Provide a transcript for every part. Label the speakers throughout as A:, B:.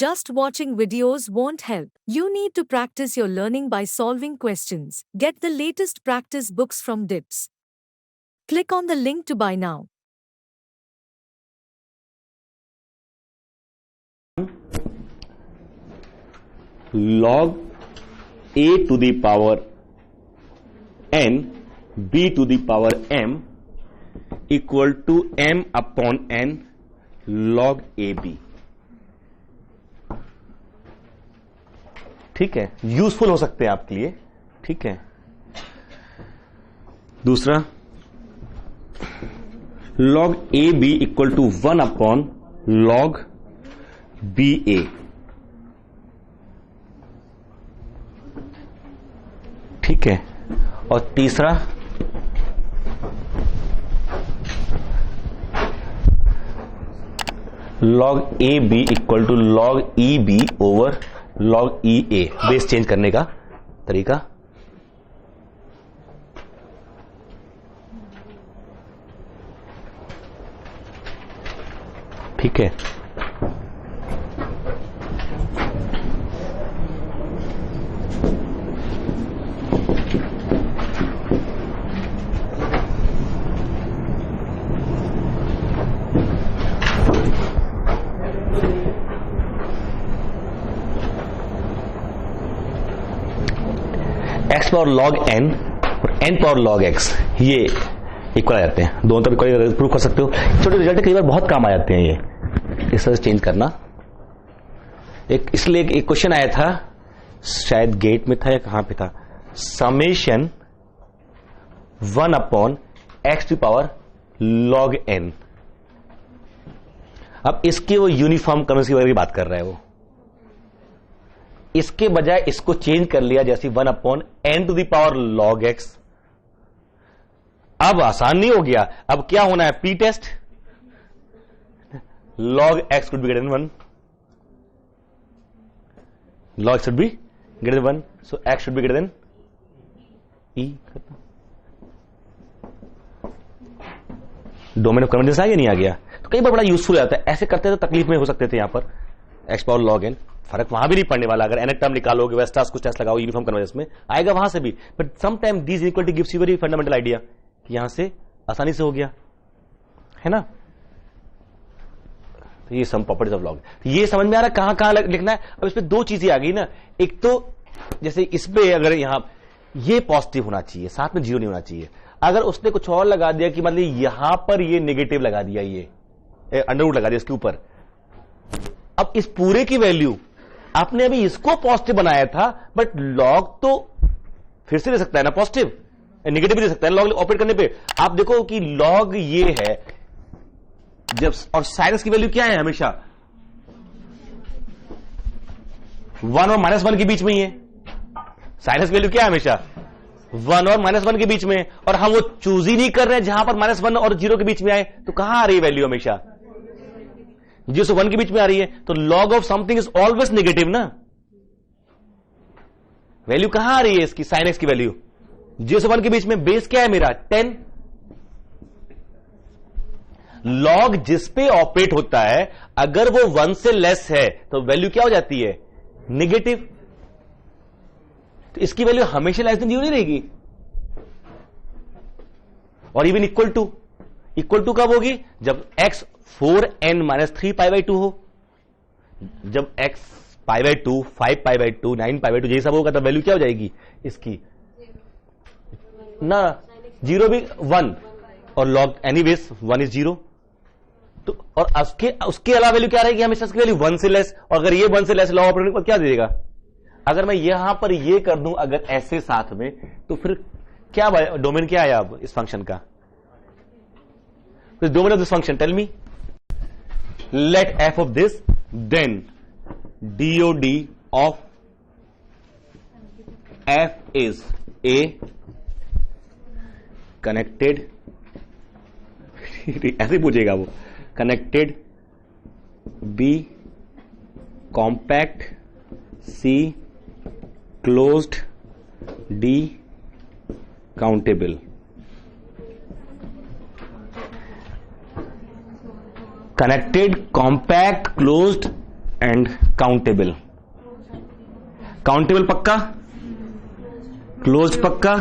A: Just watching videos won't help. You need to practice your learning by solving questions. Get the latest practice books from DIPS. Click on the link to buy now.
B: Log a to the power n b to the power m equal to m upon n log ab. ठीक है, useful हो सकते हैं आपके लिए. ठीक है. दूसरा, log a b equal to 1 upon log b a. ठीक है. और तीसरा, log a b equal to log e b over log e a. Base change करने का तरीका. ठीक है. x पावर log n और n पावर log x ये इक्वल आ जाते हैं. दोनों तरफ इक्वल प्रूव कर सकते हो. छोटे रिजल्ट कई बार बहुत काम आ जाते हैं ये इस तरह से चेंज करना. इसलिए एक क्वेश्चन आया था, शायद गेट में था या कहां पे था, summation 1 upon x to power log n. अब इसके वो यूनिफॉर्म कन्वर्स की बात कर रहा है. वो इसके बजाय इसको चेंज कर लिया, जैसे 1 upon n to the power log x. अब आसान नहीं हो गया. अब क्या होना है, P test. log x could be greater than 1. log x should be greater than 1. So x should be greater than e. Domain of convergence आ गया, नहीं आ गया? तो कई बार बड़ा यूजफुल आता है. ऐसे करते तो तकलीफ में हो सकते थे. यहां पर x पावर log n, फर्क वहां भी नहीं पड़ने वाला. अगर nth टर्म निकालोगे, वेस्टास कुछ टेस्ट लगाओ, यूनिफॉर्म कन्वर्जेंस में आएगा वहां से भी. But sometime this equality gives you very fundamental idea कि यहां से आसानी से हो गया, है ना. तो ये सम प्रॉपर्टीज ऑफ लॉग. ये समझ में आ रहा है कहां लिखना है. अब इसमें दो चीजें आ गई ना. एक तो जैसे इसमें अगर यहां ये पॉजिटिव होना चाहिए, साथ में जीरो नहीं होना चाहिए. अगर उसने कुछ और लगा दिया कि मतलब यहां पर ये नेगेटिव लगा दिया, ये अंडरवुड लगा दिया इसके ऊपर. अब इस पूरे की वैल्यू आपने अभी इसको पॉजिटिव बनाया था, बट लॉग तो फिर से ले सकता है ना पॉजिटिव, नेगेटिव भी ले सकता है लॉग ऑपरेट करने पे. आप देखो कि लॉग ये है जब, और साइनस की वैल्यू क्या है हमेशा 1 और -1 के बीच में ही है. साइनस की वैल्यू क्या है हमेशा 1 और -1 के बीच में. और हम वो चूज ही नहीं कर रहे हैं जहां पर -1 और 0 के बीच में आए. तो कहां आ रही है वैल्यू हमेशा 0 से 1 के बीच में आ रही है. तो log of something is always negative ना. वैल्यू कहां आ रही है इसकी, साइन एक्स की वैल्यू 0 से 1 के बीच में. बेस क्या है मेरा 10. लॉग जिस पे ऑपरेट होता है अगर वो 1 से लेस है तो वैल्यू क्या हो जाती है, नेगेटिव. तो इसकी वैल्यू हमेशा लेस देन 0 नहीं रहेगी. और इवन इक्वल टू कब होगी, जब x 4n-3 π/2 हो. जब x π/2, 5 π/2, 9 π/2 यही सब होगा तब वैल्यू क्या हो जाएगी इसकी ना, 0 भी 1 और log एनीवेज 1 इज 0. तो और उसके अलावा वैल्यू क्या रहेगी हमेशा, इसकी वैल्यू 1 से लेस. और अगर ये 1 से लेस लॉग ऑपरेटिंग पर क्या दे देगा. अगर मैं यहां पर ये कर दूं अगर ऐसे साथ में, तो फिर क्या डोमेन क्या आया अब इस फंक्शन का. Domain of this function tell me. let f of this, then DOD of f is a connected ऐसे पूछेगा वो, connected b compact c closed d countable. Connected, compact, closed and countable. Countable पक्का, close पक्का,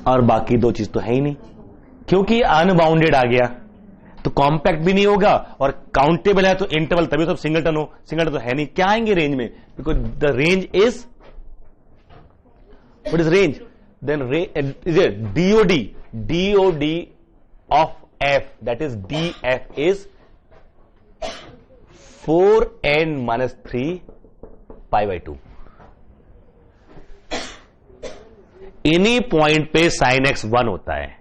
B: और बाकी दो चीज तो है ही नहीं, क्योंकि अनबाउंडेड आ गया तो कॉम्पैक्ट भी नहीं होगा, और काउंटेबल है तो इंटरवल, तभी तो सिंगलटन हो, सिंगलटन तो है नहीं, क्या आएंगे रेंज में, because the range is, what is range, then is it DOD of F, that is D F is 4n-3 π/2। इन्हीं पॉइंट पे साइन एक्स 1 होता है,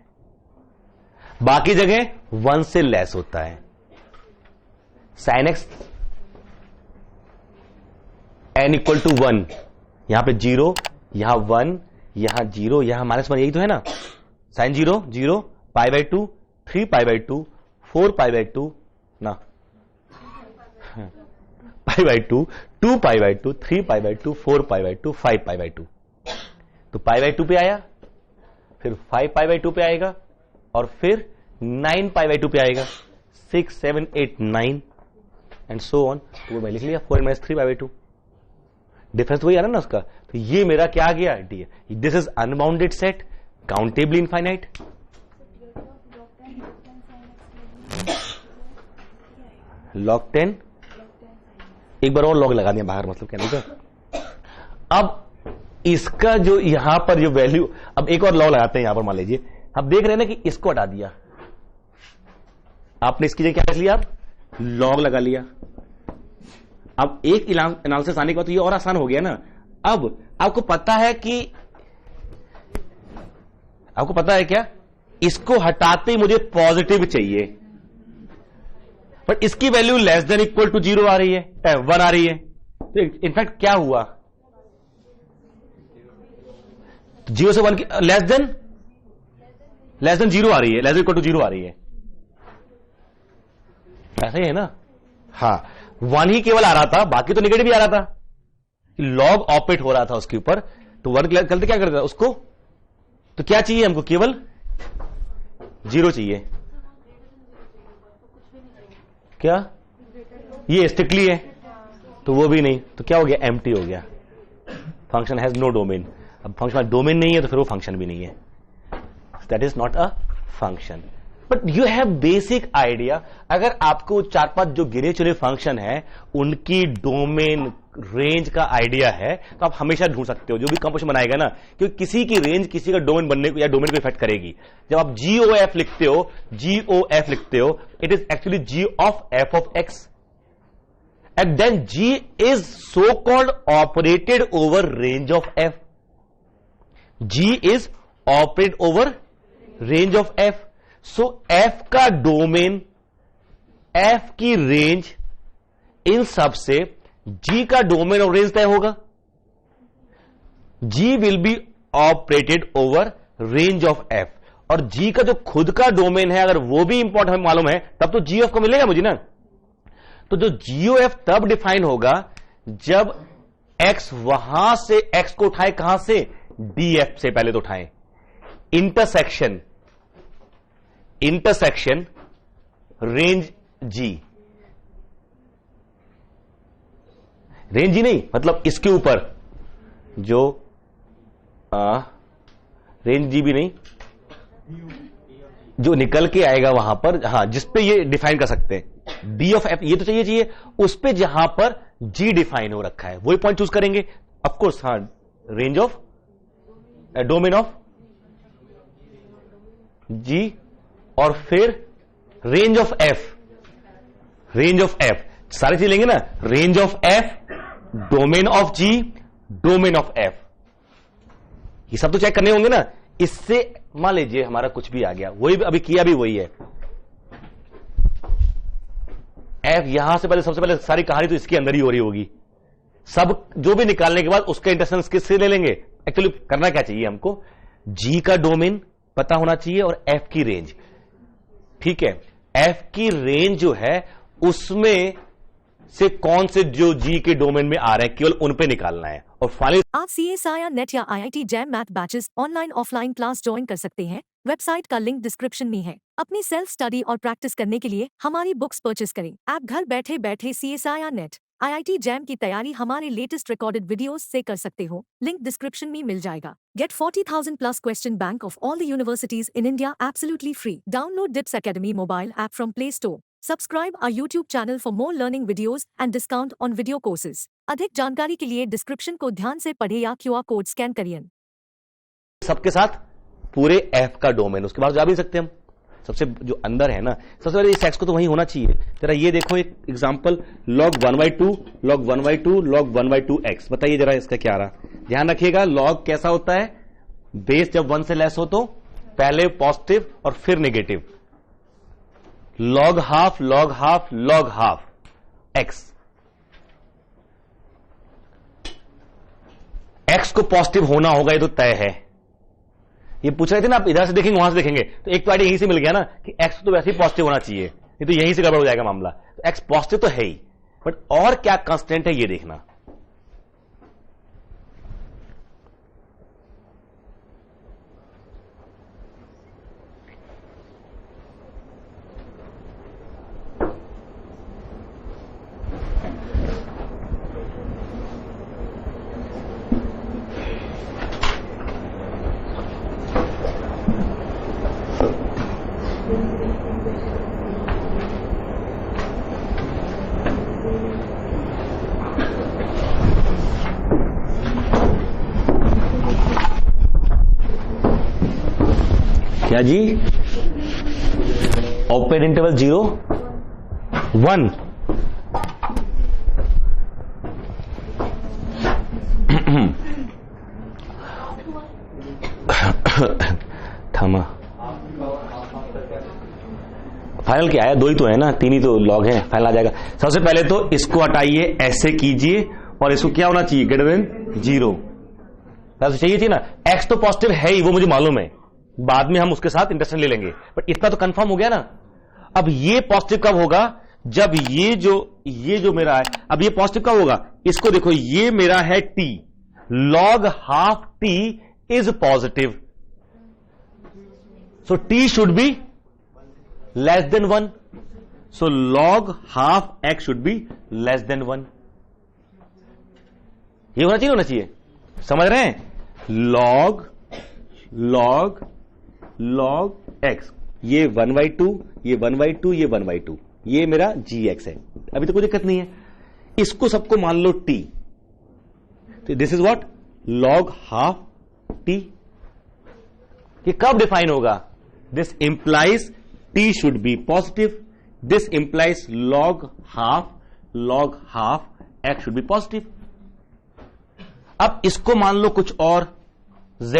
B: बाकी जगह 1 से लेस होता है। साइन एक्स n = 1, यहां पे 0, यहां 1, यहां 0, यहां -1, यही तो है ना। साइन 0 0, π/2, 3 π/2, 4 π/2 ना, π/2, 2 π/2, 3 π/2, 4 π/2, 5 π/2। तो π/2 पे आया, फिर 5 π/2 पे आएगा, और फिर 9 π/2 पे आएगा, 6 7 8 9 एंड सो ऑन। तो वो मैं लिख लिया 4n-3 π/2। डिफरेंस वही आ रहा ना उसका। तो ये मेरा क्या आ गया, D. This is unbounded set, countable infinite. log 10, एक बार और लॉग लगा दिया बाहर, मतलब कहने का। अब इसका जो यहां पर जो वैल्यू, अब एक और लॉग लगाते हैं यहां पर, मान लीजिए आप देख रहे हैं ना कि इसको हटा दिया आपने, इसकी जगह क्या कर लिया, आप लॉग लगा लिया। अब एक एनालिसिस आने के बाद तो ये और आसान हो गया ना। अब आपको पता है क्या, इसको हटाते ही मुझे पॉजिटिव चाहिए, बट इसकी value less than equal to 0 आ रही है, 1 आ रही है। तो इनफैक्ट क्या हुआ, 0 से 1 की लेस देन 0 आ रही है, लेस देन इक्वल टू 0 आ रही है, ऐसा ही है ना। हाँ, 1 ही केवल आ रहा था, बाकी तो नेगेटिव भी आ रहा था, लॉग ऑपरेट हो रहा था उसके ऊपर। तो 1 करते क्या करता उसको, तो क्या चाहिए हमको, केवल 0 चाहिए। क्या ये स्ट्रिक्टली है, तो वो भी नहीं, तो क्या हो गया, एम्प्टी हो गया। Function has no domain. अब फंक्शन में डोमेन नहीं है तो फिर वो फंक्शन भी नहीं है, that is not a function. But you have basic idea. अगर आपको 4-5 जो गिने चुने फंक्शन है उनकी डोमेन रेंज का आइडिया है, तो आप हमेशा ढूंढ सकते हो जो भी कंपोजिशन बनाएगा ना, क्योंकि किसी की रेंज किसी का डोमेन बनने को या डोमेन को इफेक्ट करेगी। जब आप GOF लिखते हो, it is actually G of f of x, and then G is so called operated over range of f. G is operated over range of f. So f का domain, f की range, इन सब से G का domain और range तय होगा। G will be operated over range of f, और G का जो खुद का डोमेन है अगर वो भी इंपॉर्टेंट हमें मालूम है, तब तो GOF को मिलेगा मुझे ना। तो जो GOF तब डिफाइन होगा जब x वहां से x को उठाए, कहां से, DF से पहले तो उठाएं, इंटरसेक्शन रेंज G, रेंज ही नहीं, मतलब इसके ऊपर जो रेंज जी भी नहीं, जो निकल के आएगा वहां पर, हाँ, जिसपे ये डिफाइन कर सकते हैं डी ऑफ एफ, ये तो चाहिए उस पे जहां पर जी डिफाइन हो रखा है वही पॉइंट चूज करेंगे। ऑफ कोर्स, हाँ, range of domain of G, और फिर रेंज ऑफ एफ, सारी चीज लेंगे ना, range of F, domain of G, domain of F, ये सब तो चेक करने होंगे ना। इससे मान लीजिए हमारा कुछ भी आ गया, वही अभी किया भी वही है, एफ यहां से पहले, सबसे पहले सारी कहानी तो इसके अंदर ही हो रही होगी, सब जो भी निकालने के बाद उसका इंटरसेक्शन किससे ले लेंगे। एक्चुअली करना क्या चाहिए हमको, जी का डोमेन पता होना चाहिए और एफ की रेंज, ठीक है। एफ की रेंज जो है उसमें से कौन से जो जी के डोमेन में आ रहे हैं केवल उन पे निकालना है। और फाइनली
A: आप CSIR नेट या IIT jam math batches online offline class join कर सकते हैं। वेबसाइट का लिंक डिस्क्रिप्शन में है। अपनी सेल्फ स्टडी और प्रैक्टिस करने के लिए हमारी बुक्स परचेस करें। आप घर बैठे बैठे CSIR नेट IIT जैम की तैयारी हमारे लेटेस्ट रिकॉर्डेड वीडियोस से कर सकते हो। लिंक डिस्क्रिप्शन में मिल जाएगा। Get 40,000 plus question bank of all the universities in India absolutely free. Download DIPS Academy mobile app from Play Store. Subscribe our YouTube channel for more learning videos and discount on video courses. अधिक जानकारी के लिए description को ध्यान से पढ़े या QR code scan करिए।
B: सबके साथ पूरे एफ का डोमेन, उसके बाद जा भी सकते हैं हम। सबसे जो अंदर है ना, सबसे पहले इस एक्स को तो वही होना चाहिए। जरा ये देखो एक example, log 1/2 log 1/2 log 1/2 x. बताइए जरा इसका क्या रहा। ध्यान रखिएगा log कैसा होता है, बेस जब 1 से लेस हो तो पहले पॉजिटिव और फिर negative. log half log half log half x. X को पॉजिटिव होना होगा, ये तो तय है। ये पूछ रहे थे ना आप, इधर से देखेंगे वहां से देखेंगे तो एक तो आइडिया यहीं से मिल गया ना कि एक्स तो वैसे ही पॉजिटिव होना चाहिए, नहीं तो यहीं से गड़बड़ हो जाएगा मामला। तो एक्स पॉजिटिव तो है ही, बट और क्या कांस्टेंट है ये देखना। क्या जी, ओपन इंटरवल 0 1 थमा। फाइनल क्या आया, 2 ही तो है ना, 3 ही तो लॉग है, फाइनल आ जाएगा। सबसे पहले तो इसको हटाइए, ऐसे कीजिए और इसको क्या होना चाहिए, ग्रेटर देन 0। चाहिए थी ना, एक्स तो पॉजिटिव है ही, वो मुझे मालूम है, बाद में हम उसके साथ इंटरसेक्शन ले लेंगे, बट इतना तो कंफर्म हो गया ना। अब ये पॉजिटिव कब होगा, जब ये जो मेरा है, अब ये पॉजिटिव कब होगा, इसको देखो, ये मेरा है t, log half t is positive, so t should be less than 1, so log half x should be less than 1। ये होना चाहिए, होना चाहिए, समझ रहे हैं। log x, ये 1/2, ये 1/2, ये 1/2, ये मेरा gx है, अभी तो कोई दिक्कत नहीं है। इसको सबको मान लो t, तो this is what, log half t। ये कब डिफाइन होगा, this implies t should be positive, this implies log half x should be positive. अब इसको मान लो कुछ और, z,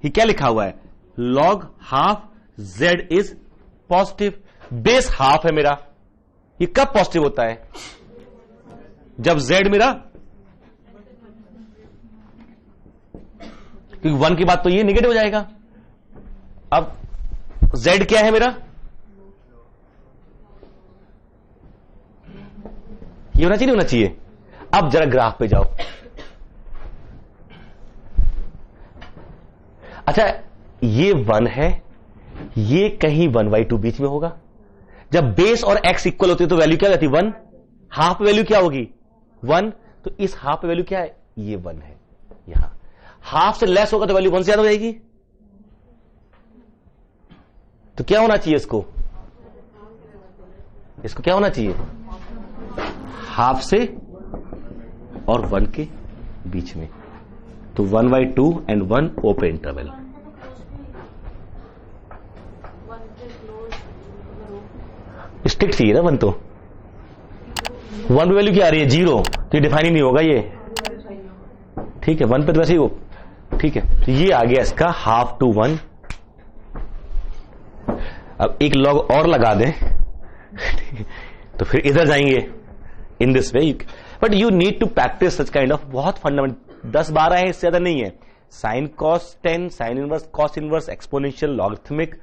B: ये क्या लिखा हुआ है, log half z is positive, base half है मेरा। ये कब पॉजिटिव होता है, जब z मेरा, क्योंकि 1 की बात तो ये नेगेटिव हो जाएगा। अब z क्या है मेरा, ये होना चाहिए, नहीं होना चाहिए। अब जरा ग्राफ पे जाओ। अच्छा, ये 1 है, ये कहीं 1/2 बीच में होगा। जब बेस और x इक्वल होते तो वैल्यू क्या रहती, 1। हाफ वैल्यू क्या होगी, 1, तो इस हाफ वैल्यू क्या है, ये 1 है। यहां हाफ से लेस होगा तो वैल्यू 1 से ज्यादा हो जाएगी, तो क्या होना चाहिए इसको क्या होना चाहिए, हाफ से और 1 के बीच में, तो 1/2 एंड 1 ओपन इंटरवल। स्ट्रिक्ट चाहिए ना 1, तो 1 पे वैल्यू क्या आ रही है, 0, तो ये डिफाइन ही नहीं होगा ये, ठीक है। 1 पे तो वैसे ही हो, ठीक है। तो ये आ गया इसका हाफ टू 1। अब एक लॉग और लगा दें तो फिर इधर जाएंगे in this way, but you need to practice such kind of, बहुत फंडामेंटल, 10-12 है, इससे ज्यादा नहीं है। Sine cos 10, sine inverse, cos inverse, exponential, logarithmic,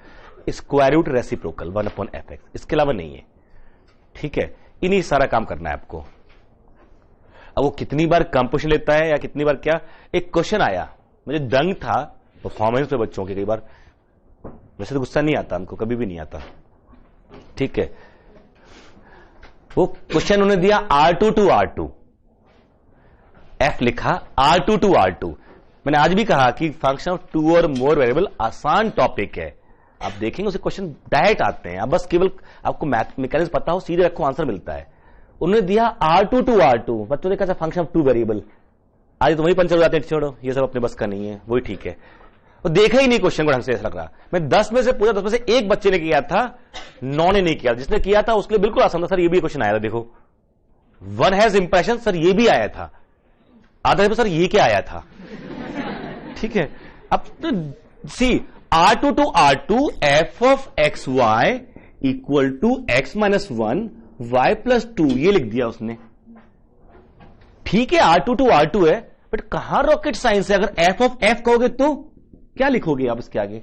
B: square root, reciprocal 1/fx, इसके अलावा नहीं है, ठीक है। इन्हीं सारा काम करना है आपको। अब वो कितनी बार कंपोजिशन लेता है या कितनी बार क्या, एक क्वेश्चन आया, मुझे दंग था परफॉर्मेंस पे बच्चों के, कई बार वैसे तो गुस्सा नहीं आता हमको, कभी भी नहीं आता, ठीक है। वो क्वेश्चन उन्होंने दिया R2 to R2, F लिखा R2 to R2। मैंने आज भी कहा कि फंक्शन ऑफ 2 और मोर वेरिएबल आसान टॉपिक है, आप देखेंगे उसे क्वेश्चन डायरेक्ट आते हैं, आप बस केवल आपको मैथ मैकेनिज्म पता हो, सीधे रखो आंसर मिलता है। उन्होंने दिया R2 to R2, बच्चों ने कहा फंक्शन ऑफ 2 वेरिएबल, आज तो वही पंचर हो जाते हैं, छोड़ो ये सब अपने बस का नहीं है, वही ठीक है। वो देखा ही नहीं क्वेश्चन को ढंग से, ऐसा लग रहा। मैं 10 में से पूछा, 10 में से एक बच्चे ने किया था, 9 ने नहीं किया। जिसने किया था उसके लिए बिल्कुल आसान था, सर ये भी क्वेश्चन आया था, देखो 1 हैज इंप्रेशन, सर ये भी आया था। आधा सर ये क्या आया था, ठीक है। अब तो see R2 to R2 f of xy equal to x minus 1 y plus 2, ये लिख दिया उसने, ठीक है। R2 to R2 है, बट कहां रॉकेट साइंस है। अगर f of f कहोगे तो क्या लिखोगे आप इसके आगे,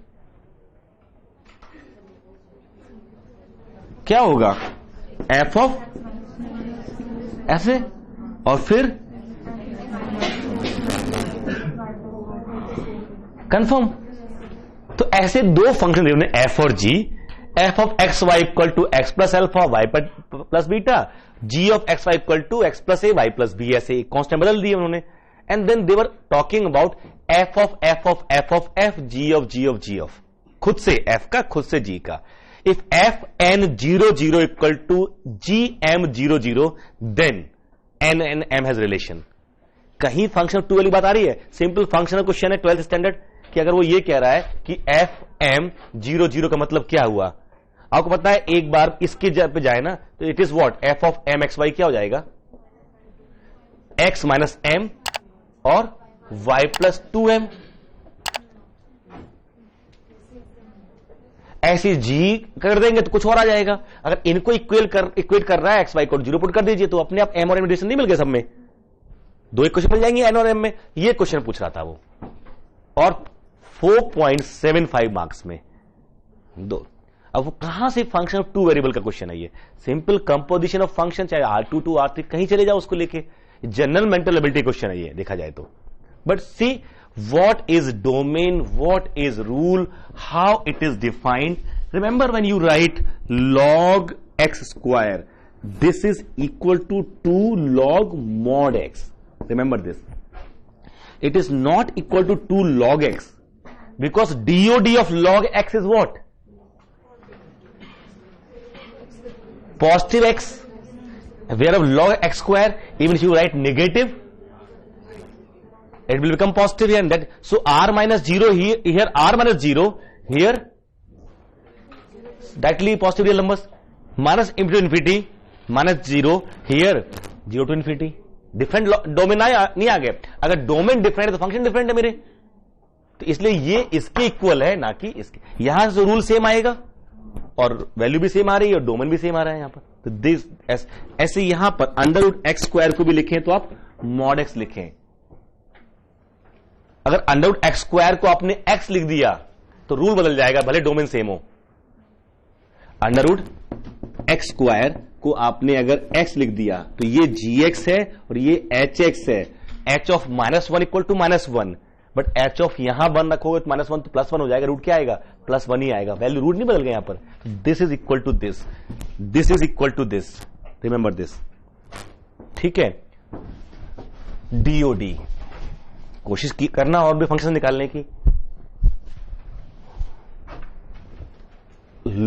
B: क्या होगा, f of ऐसे और फिर कंफर्म। तो ऐसे दो फंक्शन दिए उन्होंने f और g, f of xy equal to x plus alpha y plus beta, g of xy equal to x plus a y plus b, ऐसे कांस्टेंट बदल दिए उन्होंने। And then they were talking about f of f of f of f, g of g of g of, खुद से f का, खुद से g का। If f n 0 0 equal to g m 0 0, then n and m has relation. कहीं function 2 वाली बात आ रही है, सिंपल फंक्शनल क्वेश्चन है 12th स्टैंडर्ड, कि अगर वो ये कह रहा है कि f m 0 0 का मतलब क्या हुआ, आपको पता है एक बार इसके पे जाए ना तो it is what, f of m x y क्या हो जाएगा, x माइनस m और y प्लस 2m। ऐसे g कर देंगे तो कुछ और आ जाएगा। अगर इनको इक्वेट कर रहा है x y को 0 पुट कर दीजिए तो अपने आप m और m रिलेशन नहीं मिल गए सब में, दो एक क्वेश्चन मिल जाएंगे n और m में। ये क्वेश्चन पूछ रहा था वो, और 4.75 मार्क्स में दो। अब वो कहां से फंक्शन ऑफ 2 वेरिएबल का क्वेश्चन है, ये सिंपल कंपोजिशन ऑफ फंक्शन, चाहे R2 to R3 कहीं चले जाओ उसको लेके, जनरल मेंटल एबिलिटी क्वेश्चन है ये देखा जाए तो। But see what is domain, what is rule, how it is defined. Remember when you write log x square, this is equal to 2 log mod x। Remember this, it is not equal to 2 log x, because DOD of log x is what? Positive x, whereof log x square, even if you write negative, it will become positive here, and that, so r minus 0 here r minus 0 here, directly positive real numbers, minus into infinity, minus 0 here 0 to infinity। Different domain नहीं आ गए। अगर domain different है तो function different है मेरे, तो इसलिए ये इसके इक्वल है ना कि इसके। यहां से रूल सेम आएगा और वैल्यू भी सेम आ रही है और डोमेन भी सेम आ रहा है यहां पर। तो दिस ऐसे यहां पर अंडर रूट एक्स स्क्वायर को भी लिखें तो आप मॉड एक्स लिखें। अगर अंडर रूट एक्स स्क्वायर को आपने एक्स लिख दिया तो रूल बदल जाएगा, भले डोमेन सेम हो। अंडर रूट एक्स स्क्वायर को आपने अगर x लिख दिया तो ये gx है और ये hx है। h of -1 equal to -1, but h of यहां 1 रखोगे तो -1 तो +1 हो जाएगा, रूट क्या आएगा, +1 ही आएगा, वैल्यू रूट नहीं बदल गया यहां पर। This is equal to this, this is equal to this, remember this, ठीक है। DOD कोशिश की करना और भी फंक्शन निकालने की।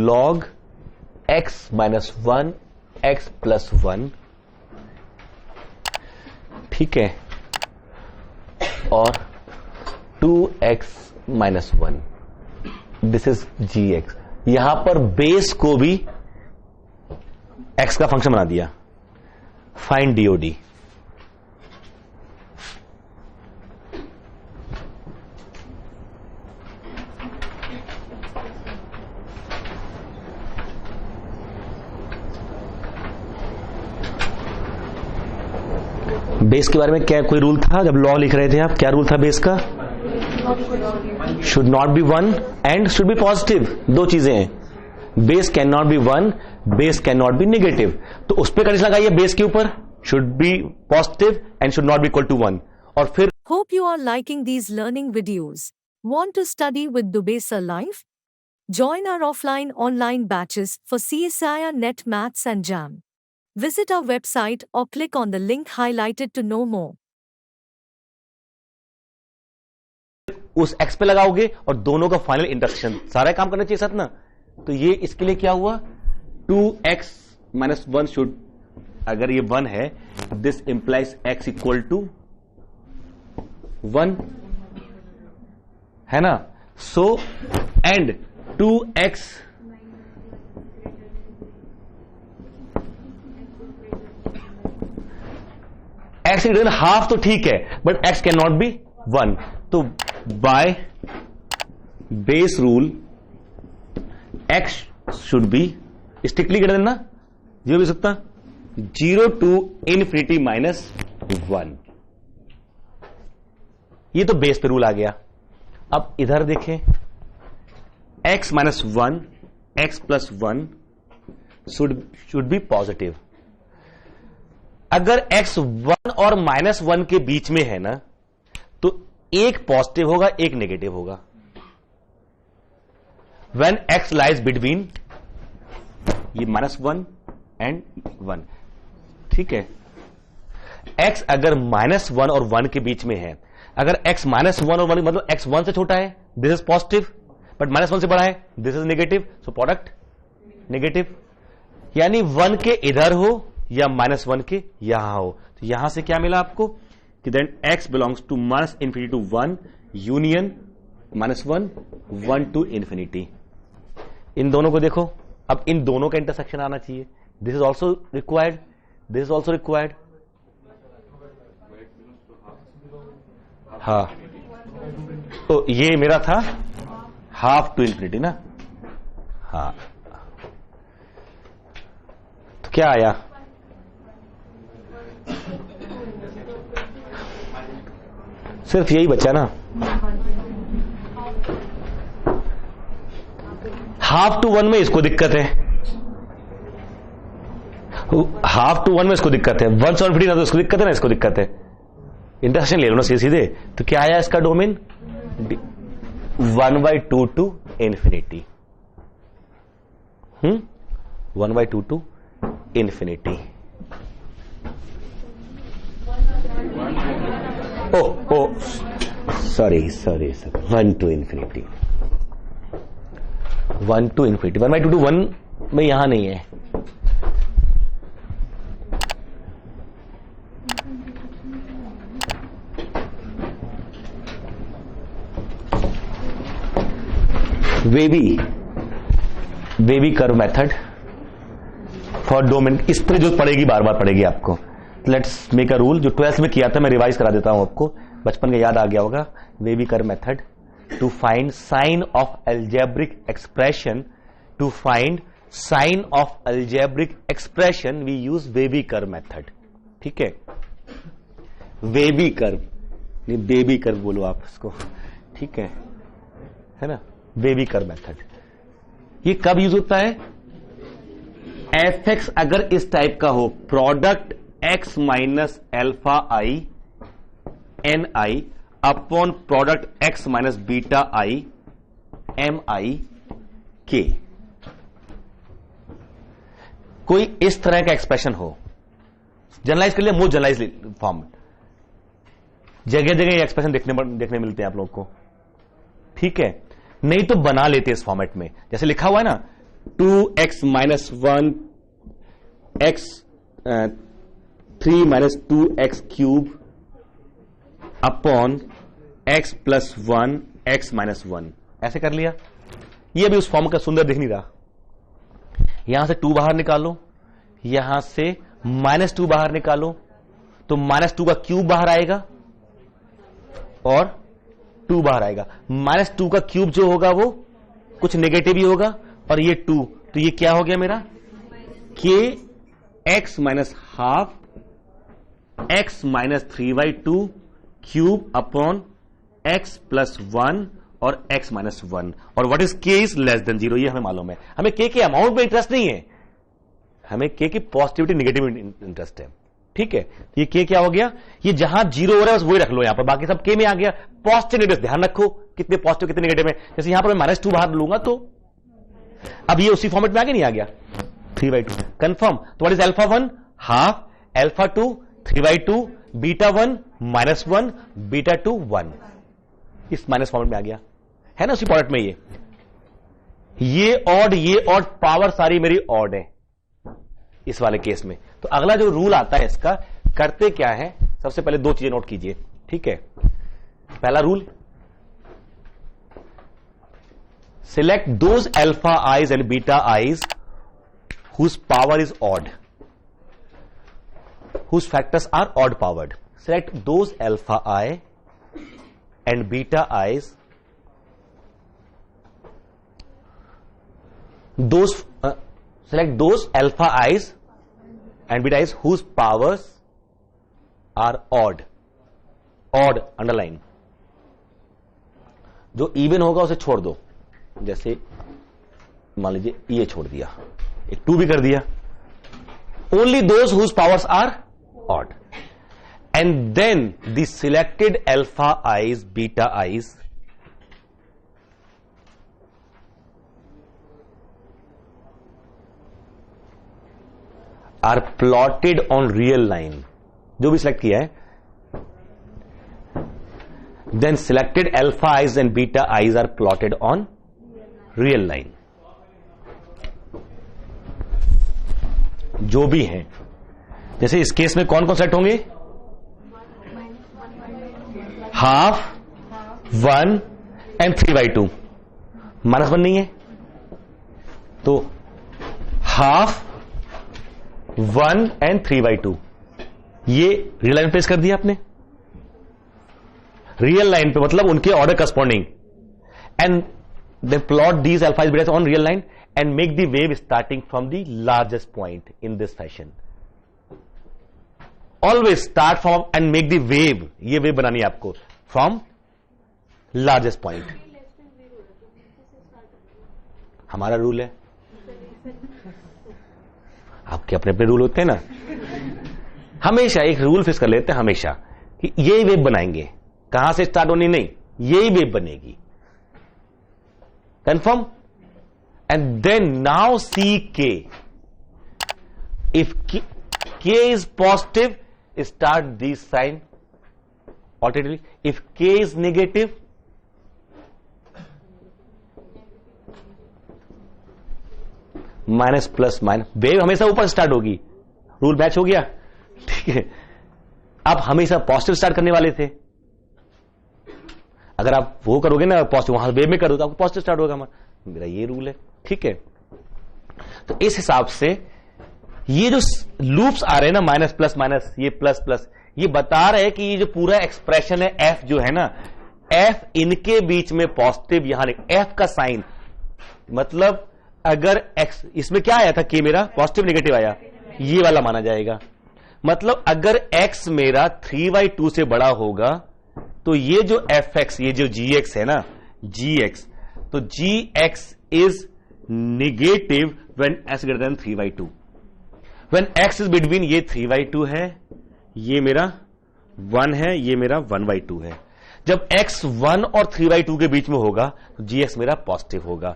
B: log x minus 1 x plus 1, ठीक है, और 2x minus 1, this is gx। यहां पर बेस को भी x का फंक्शन बना दिया। Find DOD। बेस के बारे में क्या कोई रूल था जब लॉ लिख रहे थे आप, क्या रूल था बेस का? Should not be 1 and should be positive, दो चीजें हैं। Base can not be 1 base can not be negative, तो उस पर कंडीशन लगाइए बेस के ऊपर, should be positive and should not be equal to 1। और फिर
A: Hope you are liking these learning videos. Want to study with Dubey Sir live? Join our offline online batches for CSIR Net Maths and JAM. Visit our website or click on the link highlighted to know more.
B: उस x पे लगाओगे और दोनों का final intersection, सारा काम करना चाहिए साथ ना। तो ये इसके लिए क्या हुआ, 2x माइनस 1 शुड, अगर ये 1 है, this implies x equal to 1 है ना। So and 2x x greater than half तो ठीक है, but x can not be 1। तो by base rule x should be strictly greater than ना, 0 भी सकता, 0 टू इनफिनिटी माइनस 1। ये तो बेस पे रूल आ गया। अब इधर देखें, x minus 1 x plus 1 should be positive. अगर x 1 और माइनस 1 के बीच में है ना, तो एक पॉजिटिव होगा एक नेगेटिव होगा। When x lies between ये -1 एंड 1, ठीक है। x अगर -1 और 1 के बीच में है, अगर x -1 और 1 मतलब x 1 से छोटा है, दिस इज पॉजिटिव, बट -1 से बड़ा है, this is negative, so product negative. यानी 1 के इधर हो या -1 के यहां हो, तो यहां से क्या मिला आपको कि then x belongs to -infinity to 1 union -1 1 to infinity. इन दोनों को देखो, अब इन दोनों का इंटरसेक्शन आना चाहिए, this is also required, this is also required. हाँ, तो ये मेरा था हाफ टू इंफिनिटी ना। हाँ, तो क्या आया, सिर्फ यही बचा ना, हाफ टू 1 में इसको दिक्कत है, हाफ टू 1 में इसको दिक्कत है, 1 से इनफिनिटी ना तो इसको दिक्कत है ना, इसको दिक्कत है। इंटरसेक्शन ले लो ना सीधे सीधे, तो क्या आया इसका domain, 1/2 to infinity. 1/2 to infinity. Oh sorry 1 to infinity, 1 to infinity, 1/2 to 1 में यहां नहीं है। Wavy curve method for domain, इस पर जो पड़ेगी बार बार पड़ेगी आपको। लेट्स मेक अ रूल, जो 12th में किया था मैं रिवाइज करा देता हूं आपको, बचपन का याद आ गया होगा। Wavy curve method to find sign of algebraic expression, to find sign of algebraic expression we use wavy curve method. ठीक है, वेवी कर्व नहीं बेबी कर्व बोलो आप इसको, ठीक है ना, वेवी कर्व मेथड। ये कब यूज होता है, fx अगर इस टाइप का हो, product x minus alpha i n i upon product x minus beta i m i के, कोई इस तरह का एक्सप्रेशन हो, जनरलाइज कर लिया, मोस्ट जनरलाइज फॉर्म, जगह जगह ये एक्सप्रेशन देखने मिलते हैं आप लोग को, ठीक है। नहीं तो बना लेते इस फॉर्मेट में, जैसे लिखा हुआ है ना, 2x minus 1 x 3 minus 2x cube upon x plus 1 x minus 1, ऐसे कर लिया। ये अभी उस फॉर्म का सुंदर दिख नहीं रहा। यहां से 2 बाहर निकालो, यहां से -2 बाहर निकालो, तो -2 का क्यूब बाहर आएगा और 2 बाहर आएगा। -2 का क्यूब जो होगा वो कुछ नेगेटिव ही होगा, और ये 2, तो ये क्या हो गया मेरा, के x minus half x minus 3/2 cube upon x plus 1 और x माइनस 1, और what is k is less than 0, ये हमें मालूम है। हमें k के अमाउंट में इंटरेस्ट नहीं है, हमें के की पॉजिटिविटी नेगेटिव इंटरेस्ट है, ठीक है। तो ये के क्या हो गया, ये जहां जीरो हो रहा है बस वही रख लो यहां पर, बाकी सब के में आ गया। पॉजिटिव नेगेटिव ध्यान रखो कितने पॉजिटिव कितने नेगेटिव है। जैसे यहां पर मैं -2 बाहर लूंगा तो अब ये उसी फॉर्मेट में आगे नहीं आ गया 3/2 कंफर्म। तो what is alpha 1 half, alpha 2 3/2, beta 1 -1, beta 2 1, इस माइनस फॉर्मेट में आ गया है ना उसी फॉर्मेट में। ये ऑड पावर सारी मेरी ऑड है इस वाले केस में। तो अगला जो रूल आता है इसका, करते क्या है, सबसे पहले दो चीजें नोट कीजिए, ठीक है। पहला rule, select those alpha i's and beta i's whose power is odd, whose factors are odd powered. Select those alpha i and beta i's, select those alpha i's and beta i's whose powers are odd underline। जो even होगा उसे छोड़ दो, जैसे मान लीजिए ये छोड़ दिया, एक 2 भी कर दिया। only those whose powers are odd and then the selected alpha i's beta i's are plotted on real line. जो भी सिलेक्ट किया है, then selected alpha i's and beta i's are plotted on real line. जो भी हैं, जैसे इस case में कौन कौन सेलेक्ट होंगे, हाफ, 1 एंड 3/2। -1 नहीं है तो हाफ, 1 एंड 3/2 ये रियल लाइन प्लेस कर दिया आपने, रियल लाइन पे, मतलब उनके order corresponding. And they plot these alpha is beta on real line and make the wave starting from the largest point in this fashion. Always start from and make the wave, ये wave बनानी है आपको from largest point. हमारा rule है, आपके अपने अपने rule होते हैं ना, हमेशा एक रूल फिक्स कर लेते हैं हमेशा कि यही वेव बनाएंगे, कहां से स्टार्ट होनी नहीं, यही वेव बनेगी, confirm. And then now see k, if k is positive start this sign alternately, if k is negative minus plus minus, wave हमेशा ऊपर स्टार्ट होगी। रूल मैच हो गया, ठीक है। आप हमेशा पॉजिटिव स्टार्ट करने वाले थे, अगर आप वो करोगे ना पॉजिटिव, वहां वेव में करो तो आपको पॉजिटिव स्टार्ट होगा। मेरा ये रूल है, ठीक है। तो इस हिसाब से ये जो लूप्स आ रहे हैं ना, माइनस प्लस माइनस, ये प्लस प्लस, ये बता रहे हैं कि ये जो पूरा एक्सप्रेशन है एफ जो है ना, एफ इनके बीच में पॉजिटिव, यहां एफ का साइन, मतलब अगर x, इसमें क्या आया था कि मेरा पॉजिटिव नेगेटिव आया, ये वाला माना जाएगा। मतलब अगर x मेरा 3/2 से बड़ा होगा तो ये जो fx, ये जो gx है ना, gx, तो gx is negative when x greater then 3/2। When x is between, ये 3/2 है, ये मेरा 1 है, ये मेरा 1/2 है। जब x 1 और 3/2 के बीच में होगा तो gx मेरा पॉजिटिव होगा।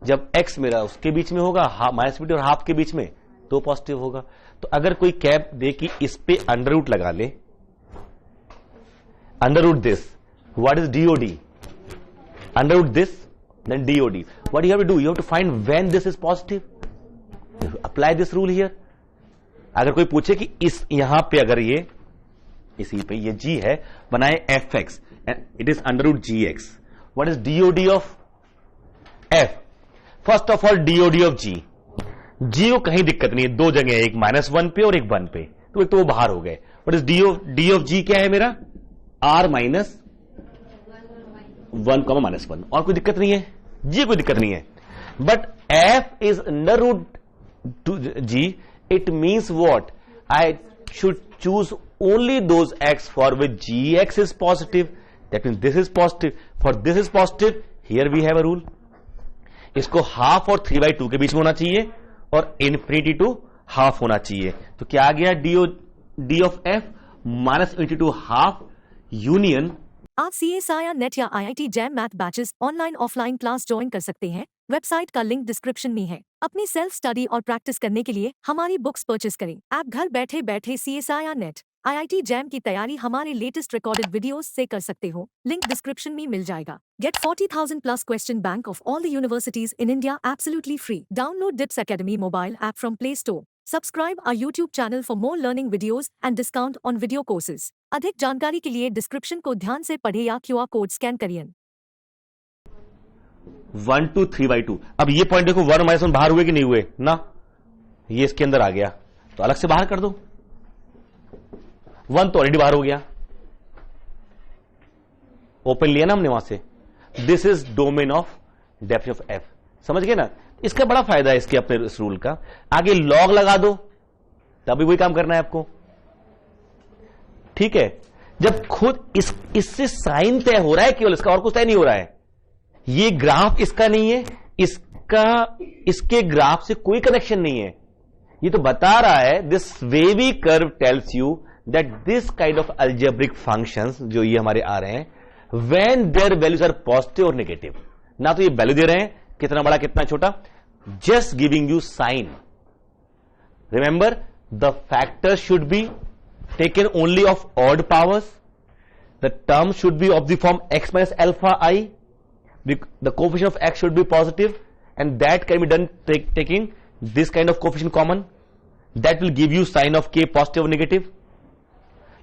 B: जब x मेरा उसके बीच में होगा, -b और हाफ के बीच में, तो पॉजिटिव होगा। तो अगर कोई कैप दे कि इस पे अंडर रूट लगा ले, under root this, what is DOD, under root this then DOD, what you have to do, you have to find when this is positive, apply this rule here. अगर कोई पूछे कि इस यहां पे अगर ये इसी पे ये g है, बनाए fx and it is under root gx, what is DOD of f, first of all DOD of g, g को कहीं दिक्कत नहीं है, दो जगह है, एक -1 पे और एक 1 पे, तो एक तो वो बाहर हो गए। What is D of g क्या है मेरा, r -1, -1, और कोई दिक्कत नहीं है, g कोई दिक्कत नहीं है। But f is under root g, it means what, I should choose only those x for which gx is positive, that means this is positive, for this is positive, here we have a rule, इसको half और 3/2 के बीच में होना चाहिए और infinity to half होना चाहिए। तो क्या आ गया, D of F minus into half union.
A: आप CSIR नेट या IIT jam math batches online offline class join कर सकते हैं। वेबसाइट का लिंक डिस्क्रिप्शन में है। अपनी सेल्फ स्टडी और प्रैक्टिस करने के लिए हमारी बुक्स परचेस करें। आप घर बैठे बैठे CSIR नेट IIT जैम की तैयारी हमारे लेटेस्ट रिकॉर्डेड वीडियोस से कर सकते हो। लिंक डिस्क्रिप्शन में मिल जाएगा। Get 40,000 plus question bank of all the universities in India absolutely free. Download DIPS Academy mobile app from Play Store. Subscribe our YouTube channel for more learning videos and discount on video courses. अधिक जानकारी के लिए description को ध्यान से पढ़े या QR code scan करिए।
B: 1 2 3/2। अब ये पॉइंट देखो, 1 -1 बाहर हुए कि नहीं हुए ना, ये इसके अंदर आ गया तो अलग से बाहर कर दो। 1 तो ऑलरेडी बाहर हो गया, ओपन लिया ना हमने वहां से। This is domain of definition of F, समझ गए ना। इसका बड़ा फायदा है इसके अपने इस रूल का। आगे लॉग लगा दो, तभी वही काम करना है आपको, ठीक है। जब खुद इससे साइन तय हो रहा है केवल, इसका और कुछ तय नहीं हो रहा है। ये ग्राफ इसका नहीं है, इसके ग्राफ से कोई कनेक्शन नहीं है। ये तो बता रहा है this wavy curve tells you that this kind of algebraic functions जो ये हमारे आ रहे हैं, when their values are positive और नेगेटिव, ना तो ये वैल्यू दे रहे हैं कितना बड़ा कितना छोटा, just giving you sign. Remember the factor should be taken only of odd powers, the term should be of the form x minus alpha I, the coefficient of x should be positive and that can be done taking this kind of coefficient common. That will give you sign of k positive or negative.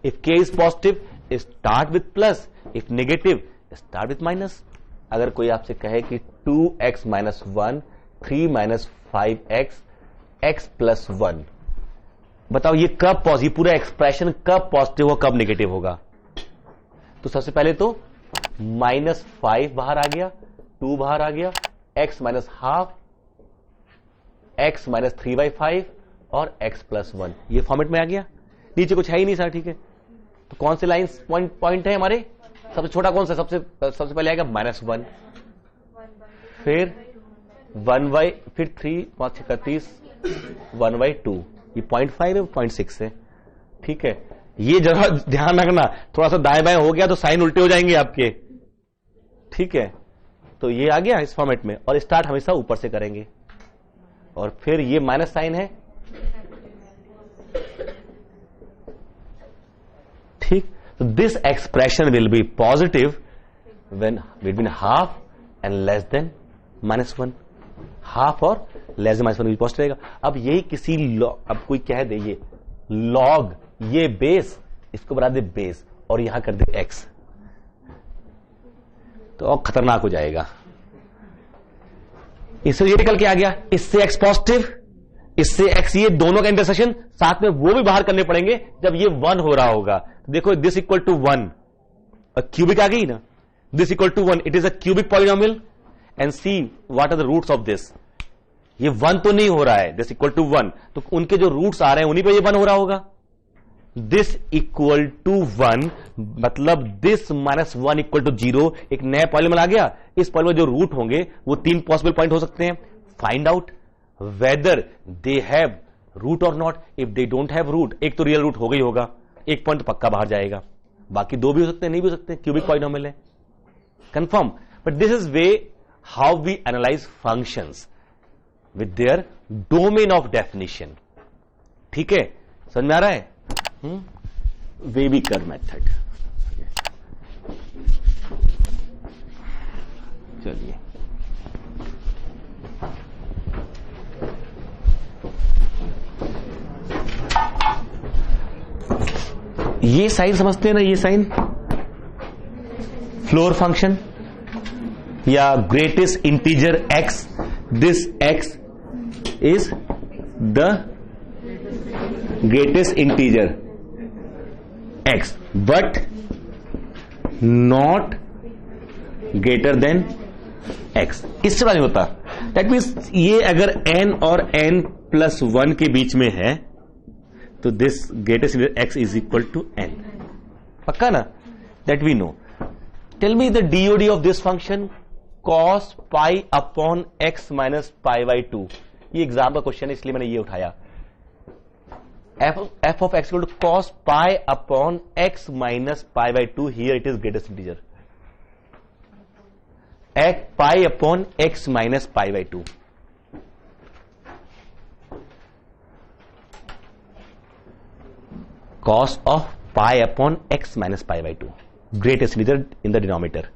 B: If k is positive, start with plus. If negative, start with minus. अगर कोई आपसे कहे कि 2x minus 1, 3 minus 5x, x plus 1, बताओ ये कब positive, पूरा expression कब पॉजिटिव हो कब नेगेटिव होगा। तो सबसे पहले तो -5 बाहर आ गया, 2 बाहर आ गया, x minus half, x minus 3/5 और x प्लस 1, ये फॉर्मेट में आ गया। नीचे कुछ है ही नहीं सर, ठीक है। तो कौन से लाइन पॉइंट है हमारे, सबसे छोटा कौन सा, सबसे पहले आएगा -1, फिर 1/, फिर 3 5 31 1/2, ये 0.5 है 0.6 है, ठीक है। ये जरा ध्यान रखना, थोड़ा सा दाएं बाएं हो गया तो साइन उल्टे हो जाएंगे आपके, ठीक है। तो ये आ गया इस फॉर्मेट में, और स्टार्ट हमेशा ऊपर से करेंगे, और फिर ये माइनस साइन है, ठीक। तो this expression will be positive when between half and less than -1, half और लेस देन -1 पॉजिटिव रहेगा। अब यही किसी अब कोई कह दे ये लॉग, ये बेस, इसको बना दे बेस और यहां कर दे x, तो और खतरनाक हो जाएगा। इससे ये निकल के आ गया, इससे x पॉजिटिव, इससे x, ये दोनों का इंटरसेक्शन साथ में वो भी बाहर करने पड़ेंगे जब ये 1 हो रहा होगा। देखो दिस इक्वल टू 1, क्यूबिक आ गई ना, this equal to 1, it is a cubic polynomial and see what are the roots of this. ये 1 तो नहीं हो रहा है, दिस इक्वल टू 1, तो उनके जो रूट्स आ रहे हैं उन्हीं पे ये 1 हो रहा होगा। दिस इक्वल टू 1 मतलब दिस -1 इक्वल टू 0, एक नया पॉलिनोमियल आ गया। इस पॉलिनोमियल जो रूट होंगे वो 3 पॉसिबल पॉइंट हो सकते हैं। Find out whether they have root और not. If they don't have root, एक तो रियल रूट होगा ही होगा, एक पॉइंट तो पक्का बाहर जाएगा, बाकी 2 भी हो सकते हैं, नहीं भी हो सकते, क्यूबिक पॉलिनोमियल है, confirm. But this is way how we analyse functions with their domain of definition, ठीक है। समझ में आ रहा है? Wavy curve method. चलिए ये साइन समझते हैं ना, ये साइन फ्लोर फंक्शन या greatest integer x, this x is the greatest integer x but not greater than x। इससे बड़ा नहीं होता, दैट मीन्स ये अगर n और n+1 के बीच में है तो this greatest integer x is equal to n, पक्का ना, that we know. Tell me the DOD of this function, cos pi upon x minus pi/2। ये एग्जाम का क्वेश्चन है इसलिए मैंने ये उठाया। f of x equal to cos pi upon x minus pi by 2. Here it is greatest integer. Pi upon x minus pi by 2. Cos of pi upon x minus pi by 2. Greatest integer in the denominator.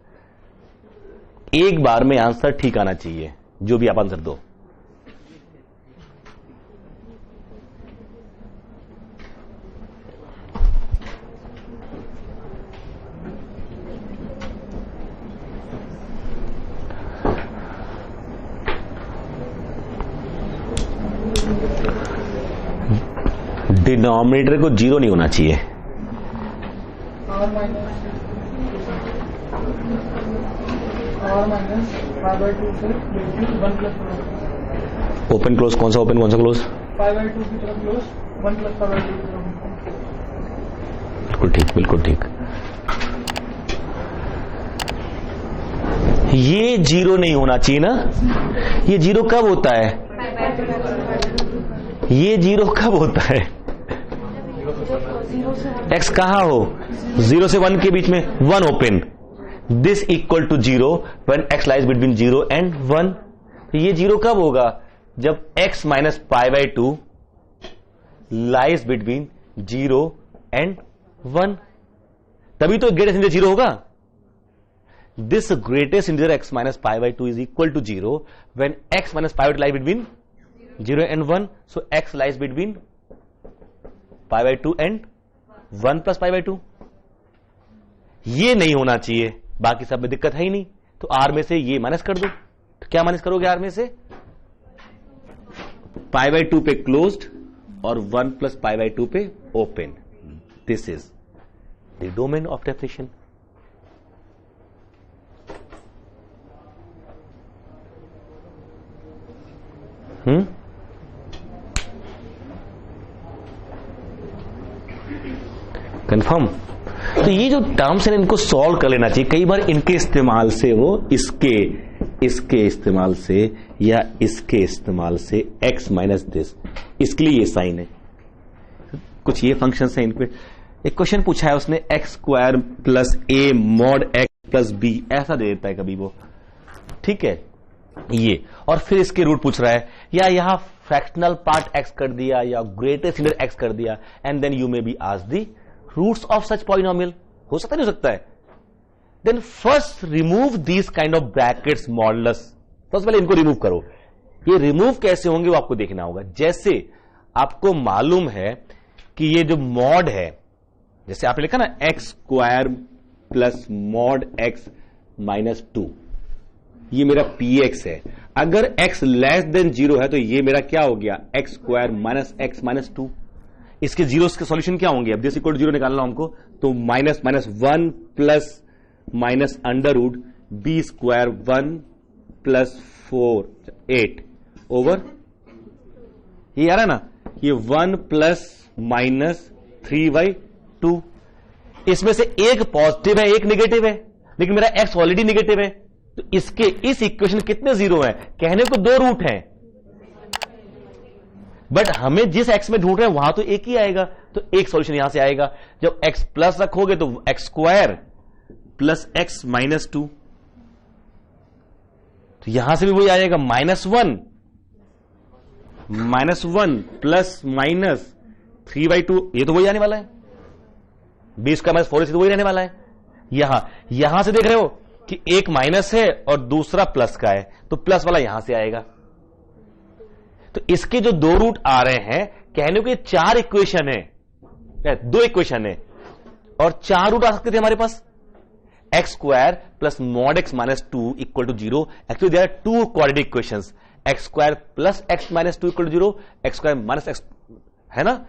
B: एक बार में answer ठीक आना चाहिए, जो भी आप answer दो. Denominator को जीरो नहीं होना चाहिए. ओपन क्लोज कौन सा ओपन कौन सा क्लोज? बिल्कुल ठीक, बिल्कुल ठीक. ये जीरो नहीं होना चाहिए ना. ये जीरो कब होता है? ये जीरो कब होता है? x कहां हो? 0 से 1 के बीच में 1 open. This equal to 0 when x lies between 0 and 1. तो ये जीरो कब होगा? जब x minus pi by 2 lies between 0 and 1. तभी तो ग्रेटेस्ट इंटीजर जीरो होगा. This greatest integer x minus pi by 2 is equal to 0 when x minus pi by 2 lies between 0 and 1. So x lies between pi by 2 and 1 plus pi by 2. ये नहीं होना चाहिए. बाकी सब में दिक्कत है ही नहीं. तो r में से ये माइनस कर दो. तो क्या माइनस करोगे r में से? पाई बाई 2 पे क्लोज्ड और 1 प्लस पाई बाई 2 पे open. This is the domain of definition. Confirm. तो ये जो टर्म्स है इनको सॉल्व कर लेना चाहिए. कई बार इनके इस्तेमाल से वो इसके इस्तेमाल से या इसके इस्तेमाल से x माइनस दिस, इसके लिए ये साइन है. कुछ ये फंक्शंस हैं इन पे. एक क्वेश्चन पूछा है उसने x square plus A mod x plus B, ऐसा दे देता है कभी वो. ठीक है ये. और फिर इसके रूट पूछ रहा है, या यहां फ्रैक्शनल पार्ट x कर दिया या ग्रेटेस्ट इंटीजर x कर दिया, and then you may be asked the roots of such polynomial. हो सकता नहीं हो सकता है. Then first remove these kind of brackets modulus. सबसे पहले इनको रिमूव करो. ये रिमूव कैसे होंगे वो आपको देखना होगा. जैसे आपको मालूम है कि ये जो मॉड है, जैसे आपने लिखा ना x square plus mod x minus 2, ये मेरा पी एक्स है. अगर x लेस देन 0 है तो ये मेरा क्या हो गया? X square minus x minus 2. इसके जीरोस के सॉल्यूशन क्या होंगे? अब दिस इक्वल टू 0 निकालना हमको, तो minus minus 1 plus minus under root b square 1 plus 4 8 over, ये आ रहा है ना, ये 1 प्लस माइनस 3/2. इसमें से एक पॉजिटिव है एक नेगेटिव है, लेकिन मेरा x ऑलरेडी नेगेटिव है. तो इसके इस इक्वेशन कितने जीरो हैं? कहने को 2 रूट हैं, बट हमें जिस x में ढूंढ रहे हैं वहां तो एक ही आएगा. तो एक सॉल्यूशन यहां से आएगा. जब x प्लस रखोगे तो x square plus x minus 2. तो यहां से भी वही आएगा, -1 प्लस माइनस 3/2. ये तो वही आने वाला है. बी स्क्वायर माइनस 4 तो वही रहने वाला है. यहां से देख रहे हो कि एक माइनस है और दूसरा प्लस का है, तो प्लस वाला यहां से आएगा. तो इसके जो 2 रूट आ रहे हैं, कहने को ये 4 इक्वेशन है, 2 इक्वेशन है और 4 रूट आ सकते थे हमारे पास. X square plus mod x minus 2 equal to 0. Actually there are 2 quadratic equations. X square plus x minus 2 equal to 0, x square minus x, है ना.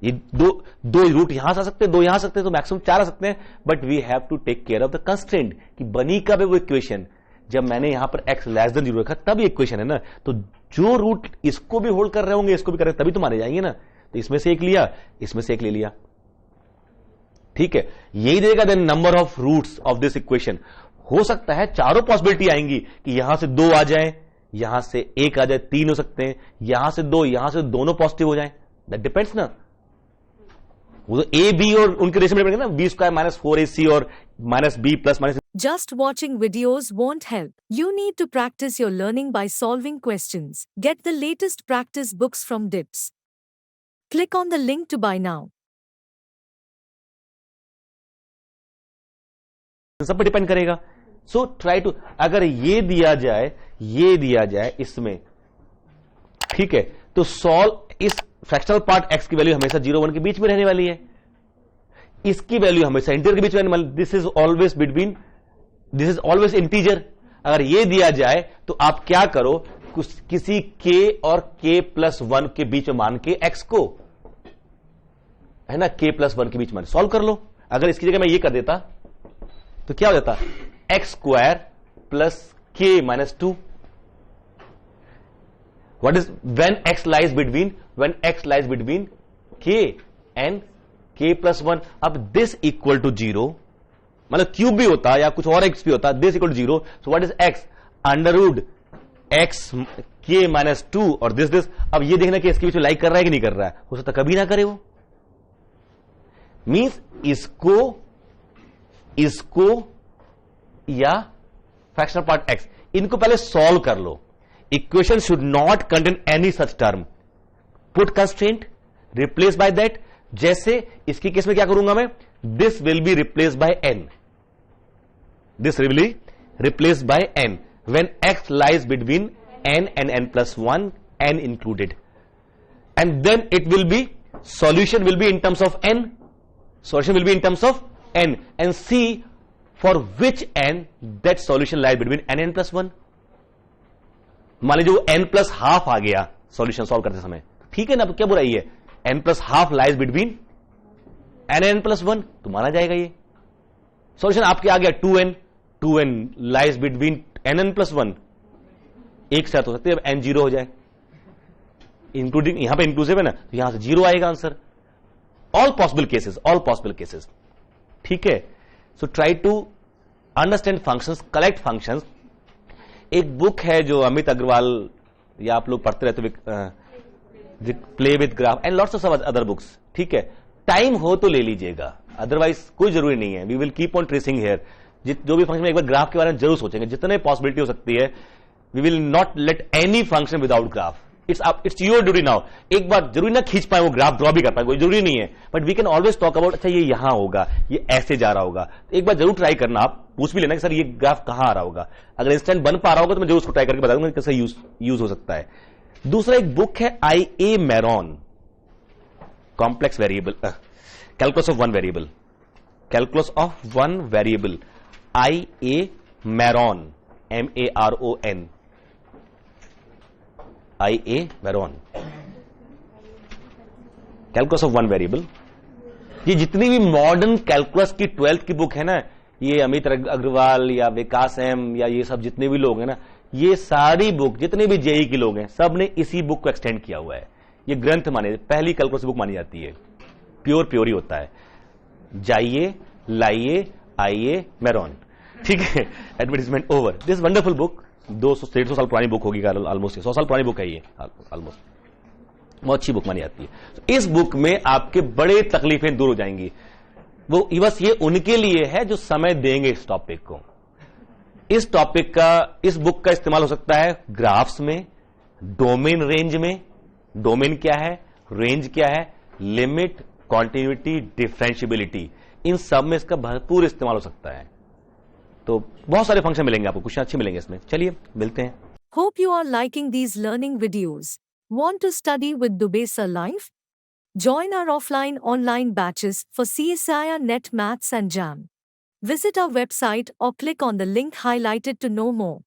B: ये दो रूट यहां से आ सकते हैं, 2 यहां आ सकते हैं, तो मैक्सिमम 4 आ सकते हैं. But we have to take care of the constraint कि बनी कब है वो इक्वेशन. जब मैंने यहां पर x लेस देन 0 रखा तब इक्वेशन है ना. तो जो रूट इसको भी होल्ड कर रहे होंगे इसको भी कर रहे हैं, तभी तो माने जाएंगे ना. तो इसमें से एक लिया, इसमें से एक ले लिया. ठीक है, यही देगा then number of roots of this equation. हो सकता है चारों पॉसिबिलिटी आएंगी कि यहां से 2 आ जाए, यहां से 1 आ जाए, 3 हो सकते हैं, यहां से 2, यहां से दोनों पॉजिटिव हो जाए. दैट डिपेंड्स ना. वो तो ए बी और उनके रेशियो में पड़ेगा ना, बी स्क्वायर माइनस 4ac और minus b plus minus.
A: Just watching videos won't help. You need to practice your learning by solving questions. Get the latest practice books from DIPS. Click on the link to buy now.
B: सब पे depend करेगा। सो try to, अगर ये दिया जाए इसमें, ठीक है, तो सॉल्व इस फ्रैक्शनल पार्ट x की वैल्यू हमेशा 0 1 के बीच में रहने वाली है, इसकी वैल्यू हमेशा इंटीजर के बीच में रहने वाली। This is always integer. अगर ये दिया जाए तो आप क्या करो, किसी k और k+1 के बीच में मान के x को, है ना, k+1 के बीच में सॉल्व कर लो। अगर इसकी जगह मैं ये कर देता तो क्या हो जाता, x² plus k minus 2। What is when x lies between k and k+1? अब this equal to 0, मतलब क्यूब भी होता या कुछ और x भी होता, this equal to 0. So what is x? Under root x k minus 2 और this. अब ये देखना कि इसके बीच में लाइक कर रहा है कि नहीं कर रहा है, हो सकता कभी ना करे वो। मीन्स इसको या फ्रैक्शनल पार्ट x, इनको पहले सॉल्व कर लो। Equation should not contain any such term. Put constraint, replace by that. जैसे इसकी केस में क्या करूंगा मैं, this will be replace by n, this will be replace by n when x lies between n and n+1, n included, and then it will be, solution will be in terms of n, and see for which n that solution lies between n and n+1। मान लीजिए वो n+½ आ गया solution solve करते समय, ठीक है ना, क्या बुराई है, n+½ lies between n and n+1, तो माना जाएगा ये सॉल्यूशन आपके आ गया 2n lies between n and n+1। एक साथ हो सकते हैं, n 0 हो जाए, इंक्लूडिंग, यहां पे इंक्लूसिव है ना, तो यहां से 0 आएगा आंसर। ऑल पॉसिबल केसेस, ठीक है। So try to understand functions, collect functions. एक बुक है जो अमित अग्रवाल, या आप लोग पढ़ते रहते, play with graph and lots of other books, ठीक है। टाइम हो तो ले लीजिएगा, अदरवाइज कोई जरूरी नहीं है। We will keep on tracing here. जो भी फंक्शन में एक बार ग्राफ के बारे में जरूर सोचेंगे, जितने पॉसिबिलिटी हो सकती है। We will not let any function without graph. It's your duty now. एक बार जरूरी ना खींच पाए वो ग्राफ, ड्रॉ भी कर पाए, कोई जरूरी नहीं है, but we can always talk about, अच्छा ये यहां होगा, ये ऐसे जा रहा होगा, एक बार जरूर ट्राई करना। आप पूछ भी लेना कि सर ये ग्राफ कहां आ रहा होगा। अगर इंस्टेंट बन पा रहा होगा तो मैं जरूर उसको ट्राई करके बता दूंगा कैसे यूज हो सकता है। दूसरा एक बुक है IA Maron, complex variable, calculus of one variable, IA Maron, MARON, IA Maron, calculus of one variable. ये जितनी भी मॉडर्न कैलकुलस की 12th की बुक है ना, ये अमित अग्रवाल या विकास एम या ये सब जितने भी लोग हैं ना, ये सारी बुक, जितने भी जेई के लोग हैं, सब ने इसी बुक को एक्सटेंड किया हुआ है। ये ग्रंथ माने, पहली कैलकुलस बुक मानी जाती है, प्योर ही होता है। जाइए, लाइए, आइए मैरॉन, ठीक है। Advertisement over. This wonderful book 200-150 साल पुरानी बुक होगी, ऑलमोस्ट 100 साल पुरानी बुक है ये, ऑलमोस्ट बहुत अच्छी बुक मानी जाती है। तो इस बुक में आपके बड़े तकलीफें दूर हो जाएंगी। वो बस ये उनके लिए है जो समय देंगे इस टॉपिक को। इस टॉपिक का, इस बुक का इस्तेमाल हो सकता है ग्राफ्स में, डोमेन रेंज में। डोमेन क्या है, रेंज क्या है, लिमिट, कॉन्टिन्यूटी, डिफरेंशियबिलिटी, इन सब में इसका भरपूर इस्तेमाल हो सकता है। तो बहुत सारे फंक्शन मिलेंगे आपको, क्वेश्चन अच्छे मिलेंगे इसमें। चलिए मिलते हैं।
A: Hope you are liking these learning videos. Want to study with Dubey Sir Live? Join our offline online batches for CSIR Net Maths and JAM. Visit our website or click on the link highlighted to know more.